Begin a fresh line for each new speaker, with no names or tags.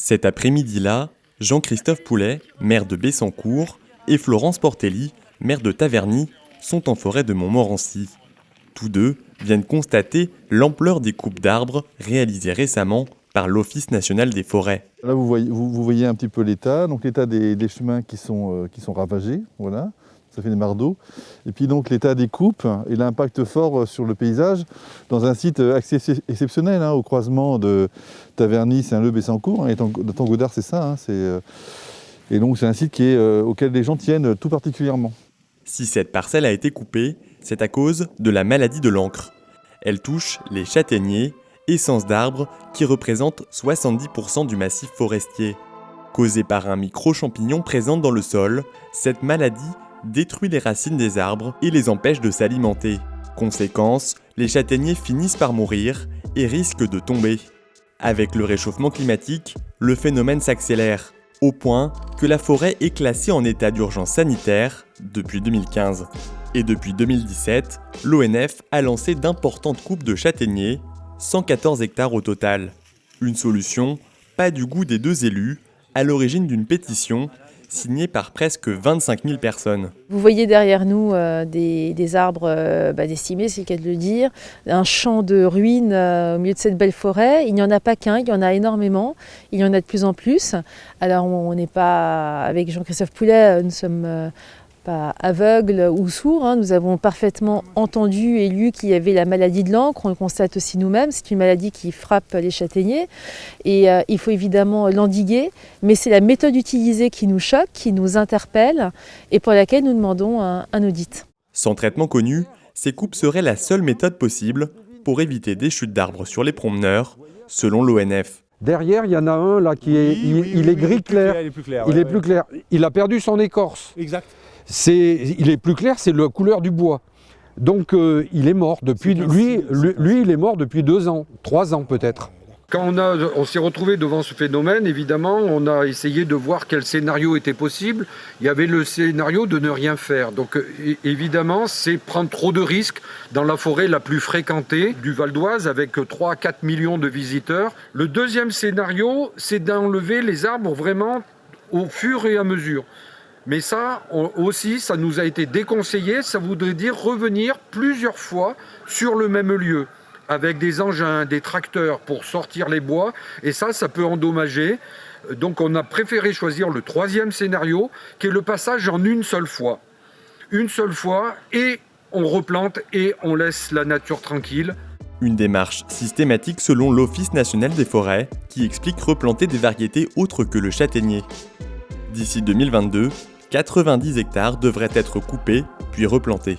Cet après-midi-là, Jean-Christophe Poulet, maire de Bessancourt, et Florence Portelli, maire de Taverny, sont en forêt de Montmorency. Tous deux viennent constater l'ampleur des coupes d'arbres réalisées récemment par l'Office national des forêts.
Là, vous voyez un petit peu l'état, donc l'état des chemins qui sont ravagés, voilà, ça fait des mardeaux. Et puis donc l'état des coupes et l'impact fort sur le paysage dans un site assez exceptionnel, au croisement de Taverny, Saint-Leu, Bessancourt. Et Tango d'Art, c'est ça. Et donc c'est un site auquel les gens tiennent tout particulièrement.
Si cette parcelle a été coupée, c'est à cause de la maladie de l'encre. Elle touche les châtaigniers, essence d'arbre qui représente 70% du massif forestier. Causée par un micro-champignon présent dans le sol, cette maladie détruit les racines des arbres et les empêche de s'alimenter. Conséquence, les châtaigniers finissent par mourir et risquent de tomber. Avec le réchauffement climatique, le phénomène s'accélère, au point que la forêt est classée en état d'urgence sanitaire depuis 2015. Et depuis 2017, l'ONF a lancé d'importantes coupes de châtaigniers, 114 hectares au total. Une solution pas du goût des deux élus, à l'origine d'une pétition signée par presque 25 000 personnes.
Vous voyez derrière nous des arbres décimés, c'est le cas de le dire, un champ de ruines au milieu de cette belle forêt. Il n'y en a pas qu'un, il y en a énormément, il y en a de plus en plus. Alors on n'est pas, avec Jean-Christophe Poulet, nous sommes pas aveugles ou sourds, nous avons parfaitement entendu et lu qu'il y avait la maladie de l'encre, on le constate aussi nous-mêmes, c'est une maladie qui frappe les châtaigniers et il faut évidemment l'endiguer, mais c'est la méthode utilisée qui nous choque, qui nous interpelle et pour laquelle nous demandons un audit.
Sans traitement connu, ces coupes seraient la seule méthode possible pour éviter des chutes d'arbres sur les promeneurs, selon l'ONF.
Derrière, il y en a un là qui est, il est gris clair. Il est plus clair. Il a perdu son écorce.
Exact.
Il est plus clair, c'est la couleur du bois. Donc il est mort depuis. Lui, il est mort depuis 2 ans, 3 ans peut-être.
Quand on s'est retrouvé devant ce phénomène, évidemment, on a essayé de voir quel scénario était possible. Il y avait le scénario de ne rien faire. Donc évidemment, c'est prendre trop de risques dans la forêt la plus fréquentée du Val d'Oise avec 3 à 4 millions de visiteurs. Le deuxième scénario, c'est d'enlever les arbres vraiment au fur et à mesure. Mais ça aussi, ça nous a été déconseillé. Ça voudrait dire revenir plusieurs fois sur le même lieu, avec des engins, des tracteurs pour sortir les bois. Et ça peut endommager. Donc on a préféré choisir le 3e scénario, qui est le passage en une seule fois. Une seule fois, et on replante et on laisse la nature tranquille.
Une démarche systématique selon l'Office national des forêts, qui explique replanter des variétés autres que le châtaignier. D'ici 2022, 90 hectares devraient être coupés puis replantés.